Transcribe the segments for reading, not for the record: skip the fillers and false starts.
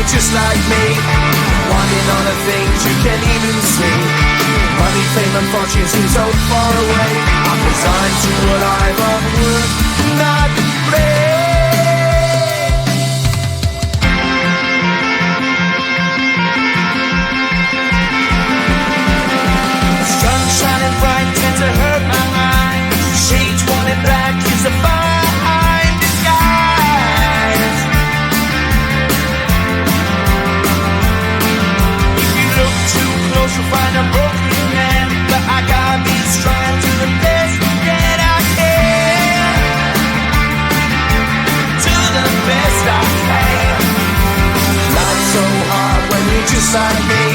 just like me, wanting all the things you can't even see. Money, fame and fortune seem so far away. I'm resigned to what I'm unworth, not brave. Sun shining bright tends to hurt my mind. Shades worn in black is a fine disguise. If you look too close you'll find a broken man, but I gotta be strong to the best that I can. To the best I can. Life's so hard when you're just like me,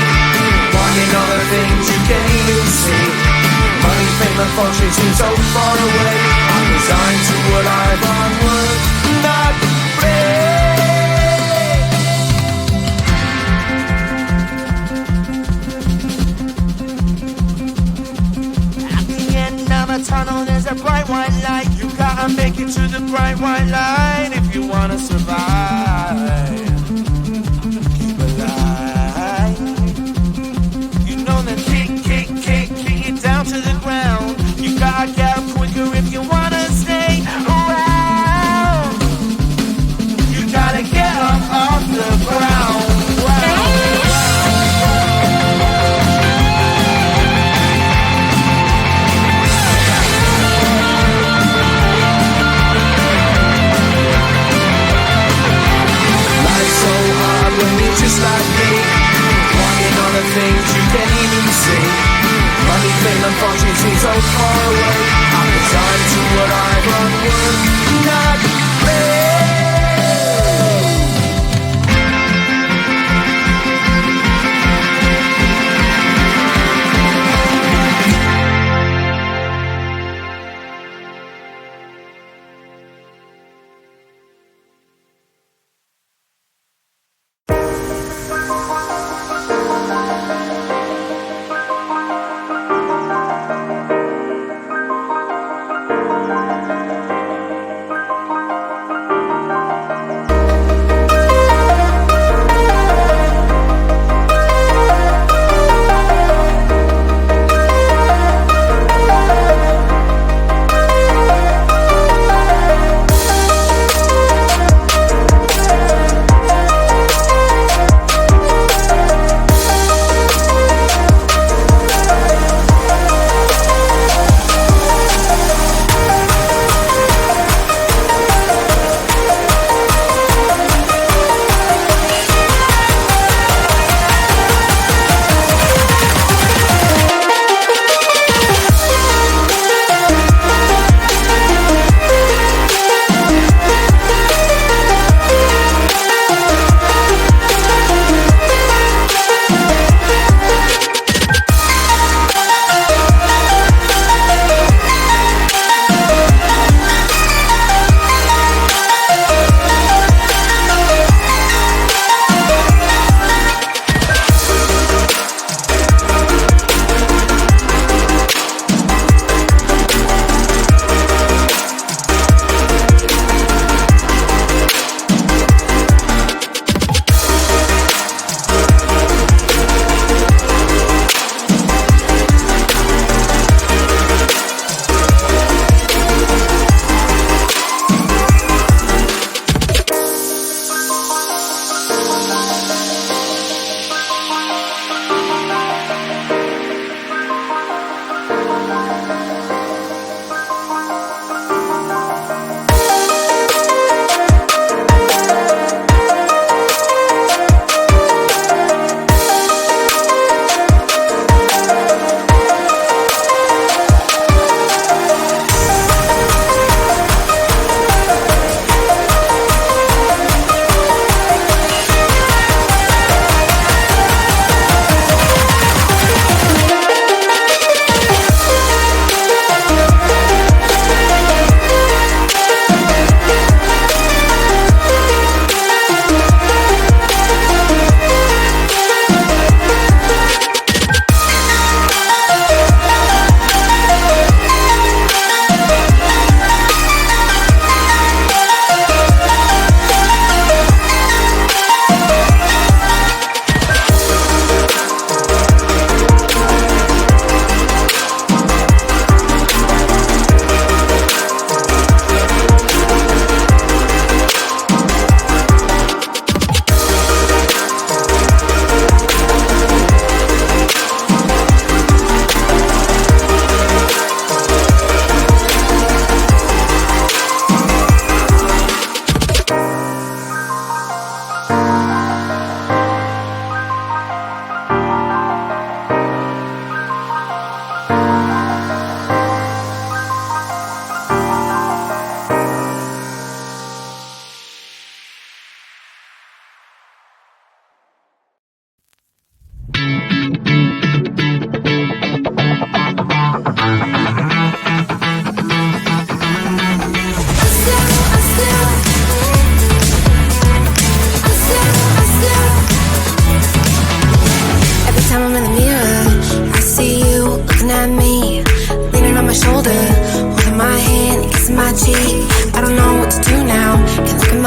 wanting all the things you can't even see. Money, fame and fortune seem so far away. I'm resigned to what I've unworth, not brave. At the end of a tunnel there's a bright white light. You gotta make it to the bright white light if you wanna survive. Keep alive. You know the kick it down to the ground. You gotta get up quicker if you wanna stay around. You gotta get up off the ground. Life's so hard when you're just like me, wanting all the things you can't even see. Money, fame and fortune seem so far away. I'm resigned to what I've unworth, not brave.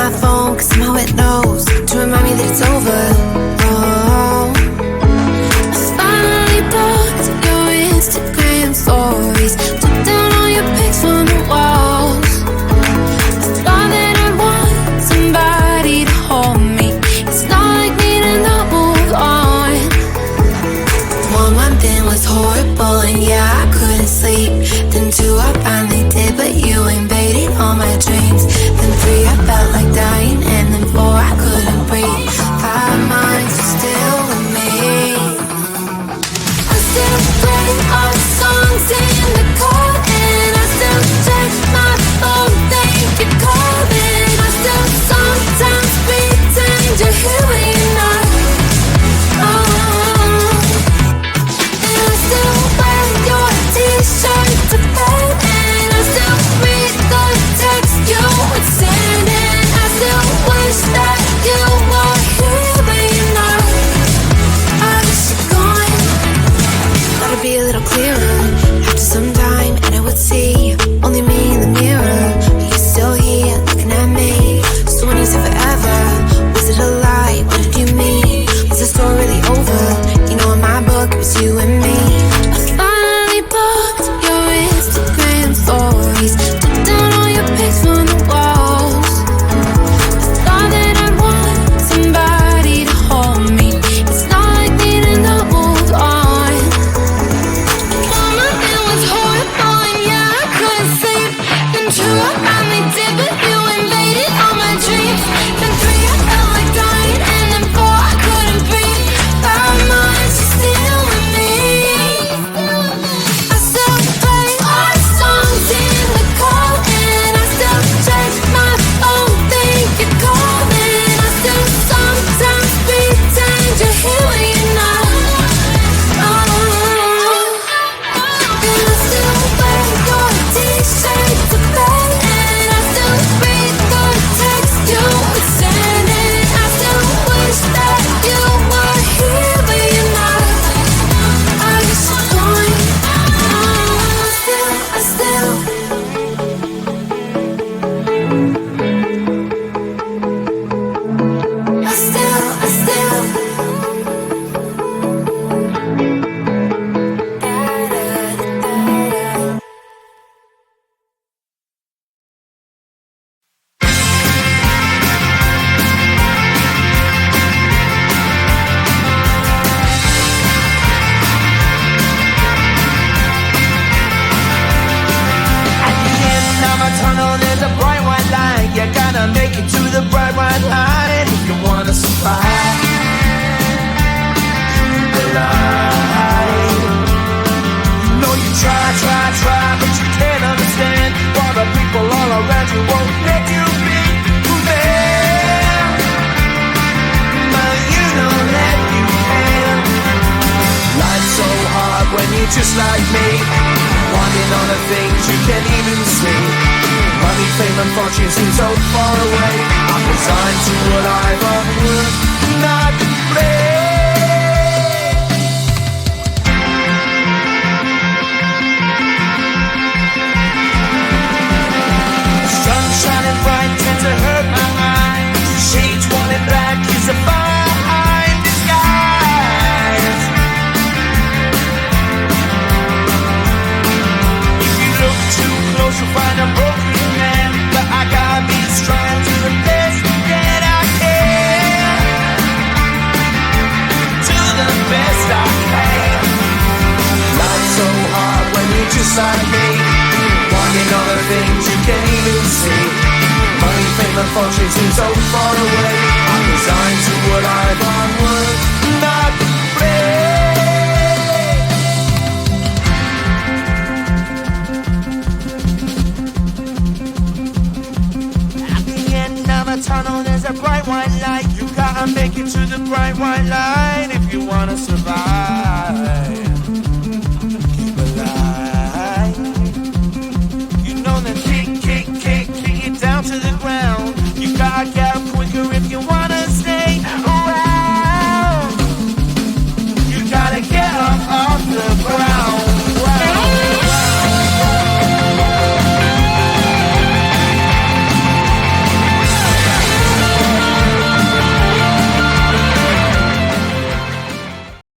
my phone, cause somehow it knows to remind me that it's over. Oh, I finally blocked your Instagram stories, took down all your pics from the walls. I thought that I'd want somebody to hold me. It's not like me to not move on. 1 month in was horrible and yeah, I couldn't sleep. Then 2 I finally did, but you invaded all my dreams. Then 3 I felt like dying, and then 4 I couldn't breathe. 5 months you're still with me. I still play our songs in the car, and I still check my phone, think you're calling. I still sometimes pretend you're here when you're not. And I still wear your t-shirt to bed, and I still read the text you would send, and I still wish that you were here but you're not. I wish you're gone. Thought it'd be a little clearer after some time, and I would see only me in the mirror, but you're still here looking at me. So when you said forever, was it a lie? What did you mean? Was the story really over? You know in my book it was you and me. I finally blocked your Instagram stories, took down all your pics from the walls. I thought that I'd want somebody to hold me. It's not like me to not move on. 1 month it was horrible and yeah, I couldn't sleep. Then 2 I finally did, but you invaded all my dreams. Then 3 I felt like dying, and then 4 I couldn't breathe. 5 months you're still with me. I still play our songs in the car, and I still check my phone, think you're calling. I still sometimes pretend you're here when you're not. And I still wear your t-shirt to bed, and I still read the text you would send, and I still wish that you were here but you're not. I wish you're gone. I still At the end of a tunnel, there's a bright white light. You gotta make it to the bright white light if you wanna survive. The light. No, you try, but you can't understand why the people all around you won't let you be who they are. But you know that you can. Life's so hard when you're just like me, wanting all the things you can't even see. Money, fame, and fortune seem so far away. I'm resigned to a life of work, not play. Sun shining bright tends to hurt my mind. Shades worn in black is a fine disguise. If you look too close, you'll find a broken man. But I gotta be strong to the best that I can. To the best I can. Life's so hard when you're just like me, wanting all the things you can't even see. Money, fame, and fortune seem so far away. I'm resigned to a life on work, not play. At the end of a tunnel, there's a bright white light. You gotta make it to the bright white light if you wanna survive. Keep alive. You know that kick it down to the ground. You gotta get